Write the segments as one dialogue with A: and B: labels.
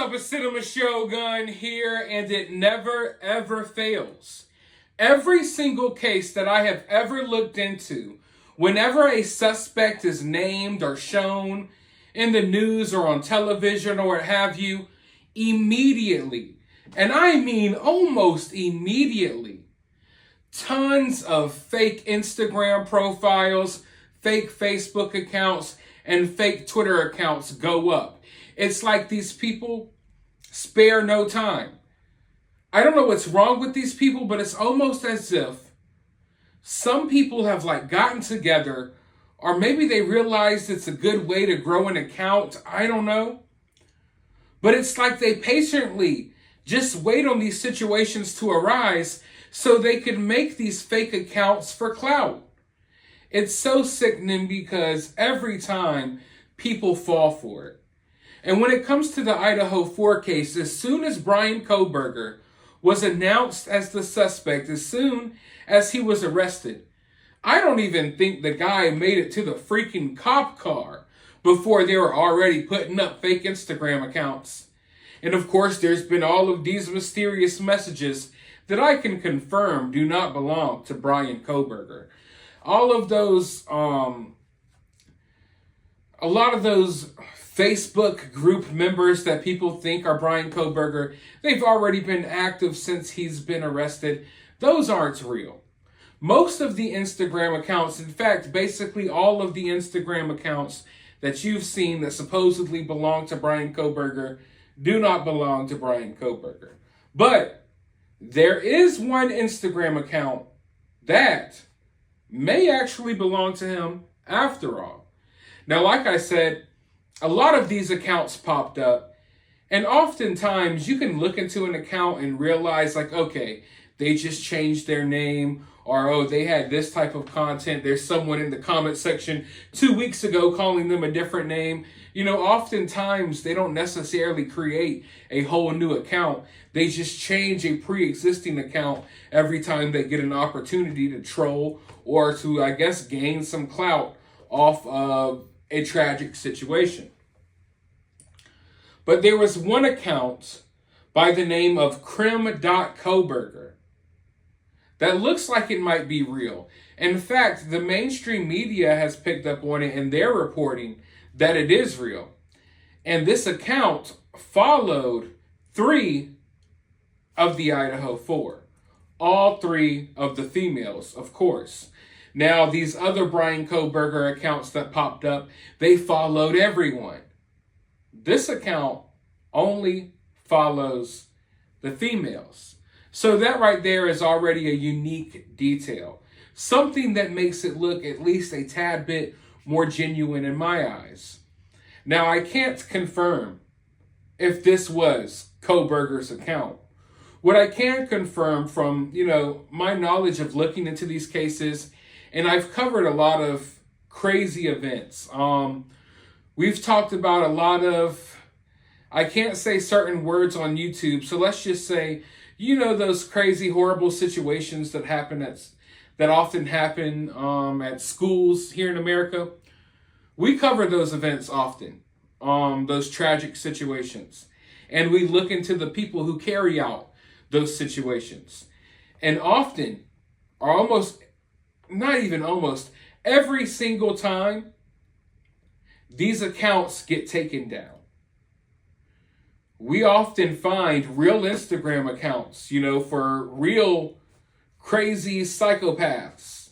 A: up? It's Cinema Shogun here, and it never ever fails. Every single case that I have ever looked into, whenever a suspect is named or shown in the news or on television or what have you, immediately, and I mean almost immediately, tons of fake Instagram profiles, fake Facebook accounts, and fake Twitter accounts go up. It's like these people spare no time. I don't know what's wrong with these people, but it's almost as if some people have gotten together, or maybe they realized it's a good way to grow an account. I don't know. But it's like they patiently just wait on these situations to arise so they can make these fake accounts for clout. It's so sickening because every time people fall for it. And when it comes to the Idaho 4 case, as soon as Bryan Kohberger was announced as the suspect, as soon as he was arrested, I don't even think the guy made it to the freaking cop car before they were already putting up fake Instagram accounts. And of course, there's been all of these mysterious messages that I can confirm do not belong to Bryan Kohberger. All of those, a lot of those Facebook group members that people think are Bryan Kohberger, they've already been active since he's been arrested. Those aren't real. Most of the Instagram accounts, in fact, basically all of the Instagram accounts that you've seen that supposedly belong to Bryan Kohberger do not belong to Bryan Kohberger. But there is one Instagram account that may actually belong to him after all. Now, like I said, a lot of these accounts popped up, and oftentimes you can look into an account and realize okay, they just changed their name, or they had this type of content. There's someone in the comment section 2 weeks ago calling them a different name. Oftentimes they don't necessarily create a whole new account. They just change a pre-existing account every time they get an opportunity to troll or to, I guess, gain some clout off of a tragic situation. But there was one account by the name of Kohberger that looks like it might be real. In fact, the mainstream media has picked up on it, and they're reporting that it is real. And this account followed 3 of the Idaho 4. All 3 of the females, of course. Now, these other Bryan Kohberger accounts that popped up, they followed everyone. This account only follows the females. So that right there is already a unique detail. Something that makes it look at least a tad bit more genuine in my eyes. Now, I can't confirm if this was Kohberger's account. What I can confirm from, my knowledge of looking into these cases, and I've covered a lot of crazy events. We've talked about a lot of, I can't say certain words on YouTube, so let's just say, those crazy, horrible situations that often happen at schools here in America. We cover those events often, those tragic situations. And we look into the people who carry out those situations. And often, or almost, not even almost, every single time, these accounts get taken down. We often find real Instagram accounts, for real crazy psychopaths.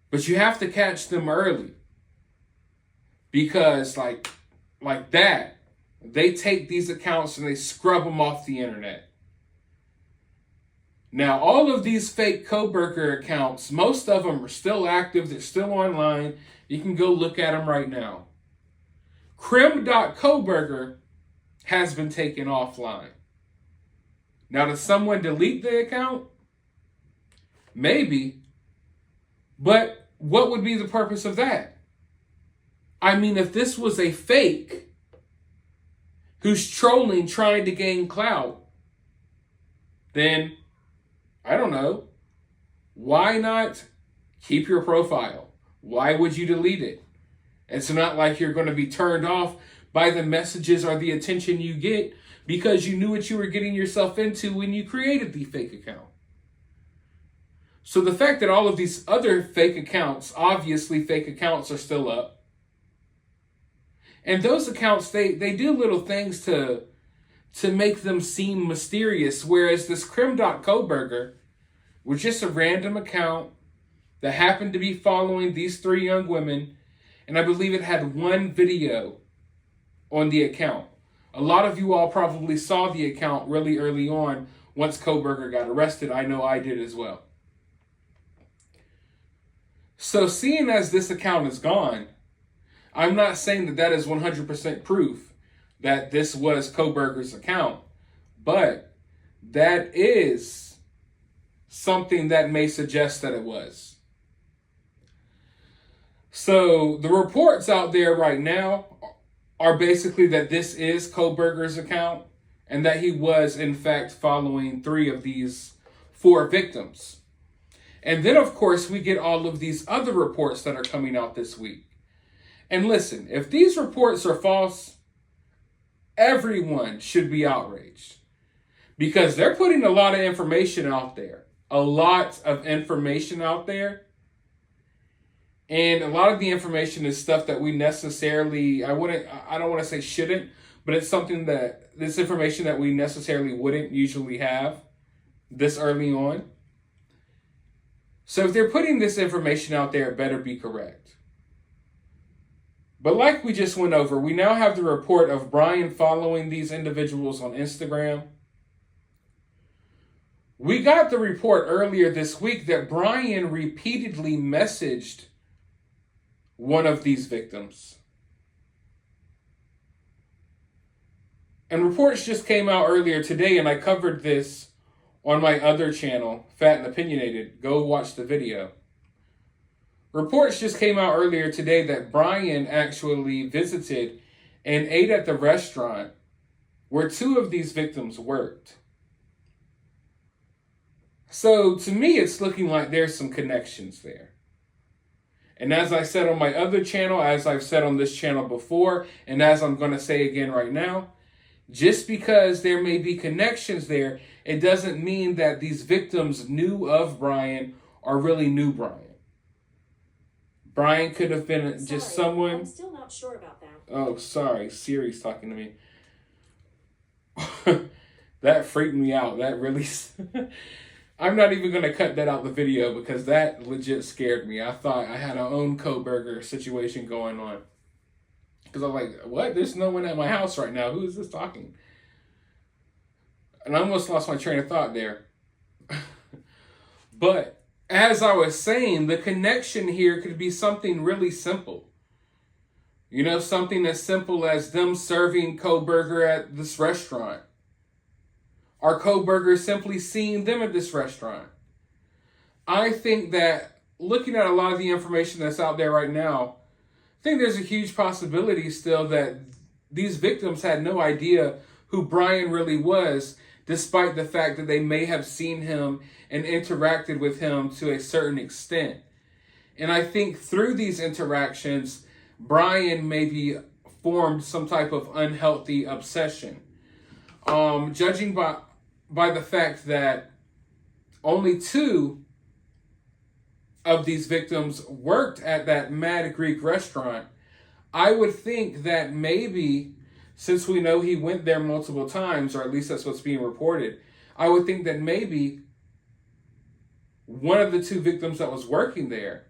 A: But you have to catch them early. Because like that, they take these accounts and they scrub them off the internet. Now, all of these fake Kohberger accounts, most of them are still active. They're still online. You can go look at them right now. Kohberger has been taken offline. Now, does someone delete the account? Maybe. But what would be the purpose of that? I mean, if this was a fake who's trolling, trying to gain clout, then, I don't know, why not keep your profile? Why would you delete it? It's not like you're going to be turned off by the messages or the attention you get because you knew what you were getting yourself into when you created the fake account. So the fact that all of these other fake accounts, obviously fake accounts, are still up. And those accounts, they do little things to make them seem mysterious, whereas this Kohberger was just a random account that happened to be following these 3 young women, and I believe it had 1 video on the account. A lot of you all probably saw the account really early on once Kohberger got arrested. I know I did as well. So seeing as this account is gone, I'm not saying that that is 100% proof that this was Kohberger's account, but that is something that may suggest that it was. So the reports out there right now are basically that this is Kohberger's account and that he was in fact following 3 of these 4 victims. And then, of course, we get all of these other reports that are coming out this week. And listen, if these reports are false, everyone should be outraged because they're putting a lot of information out there. A lot of information out there. And a lot of the information is stuff that we necessarily, I don't want to say shouldn't, but it's something that, this information that we necessarily wouldn't usually have this early on. So if they're putting this information out there, it better be correct. But like we just went over, we now have the report of Bryan following these individuals on Instagram. We got the report earlier this week that Bryan repeatedly messaged one of these victims. And reports just came out earlier today, and I covered this on my other channel, Fat and Opinionated. Go watch the video. Reports just came out earlier today that Bryan actually visited and ate at the restaurant where 2 of these victims worked. So to me, it's looking like there's some connections there. And as I said on my other channel, as I've said on this channel before, and as I'm going to say again right now, just because there may be connections there, it doesn't mean that these victims knew of Bryan or really knew Bryan. Bryan could have been just someone...
B: I'm still not sure about that.
A: Oh, sorry. Siri's talking to me. That freaked me out. That really... I'm not even going to cut that out the video because that legit scared me. I thought I had our own Kohberger situation going on. Because I'm like, what? There's no one at my house right now. Who is this talking? And I almost lost my train of thought there. But as I was saying, the connection here could be something really simple. You know, something as simple as them serving Kohberger at this restaurant. Or Kohberger simply seeing them at this restaurant. I think that looking at a lot of the information that's out there right now, I think there's a huge possibility still that these victims had no idea who Bryan really was, despite the fact that they may have seen him and interacted with him to a certain extent. And I think through these interactions, Bryan maybe formed some type of unhealthy obsession. Judging by the fact that only 2 of these victims worked at that Mad Greek restaurant, I would think that maybe, since we know he went there multiple times, or at least that's what's being reported, I would think that maybe one of the 2 victims that was working there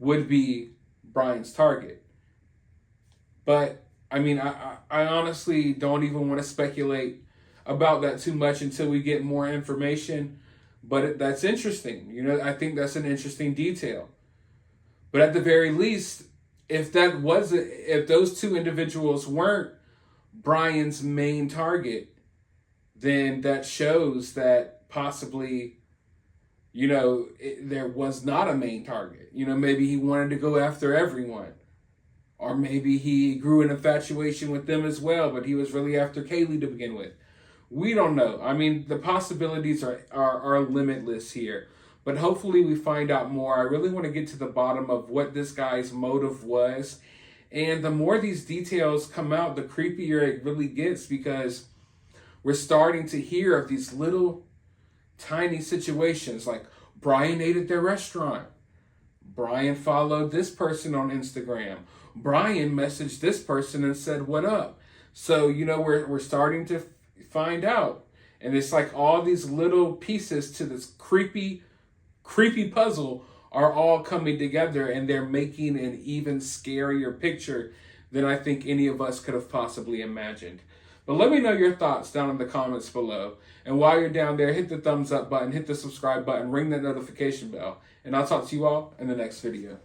A: would be Bryan's target. But, I mean, I honestly don't even want to speculate about that too much until we get more information. But that's interesting. You know, I think that's an interesting detail. But at the very least, if those 2 individuals weren't Bryan's main target, then that shows that possibly, you know, there was not a main target. You know, maybe he wanted to go after everyone. Or maybe he grew an infatuation with them as well, but he was really after Kaylee to begin with. We don't know. I mean, the possibilities are limitless here. But hopefully we find out more. I really want to get to the bottom of what this guy's motive was And the more these details come out, the creepier it really gets, because we're starting to hear of these little tiny situations like Bryan ate at their restaurant. Bryan followed this person on Instagram. Bryan messaged this person and said, "What up?" So, we're starting to find out. And it's like all these little pieces to this creepy puzzle are all coming together, and they're making an even scarier picture than I think any of us could have possibly imagined. But let me know your thoughts down in the comments below. And while you're down there, hit the thumbs up button, hit the subscribe button, ring that notification bell. And I'll talk to you all in the next video.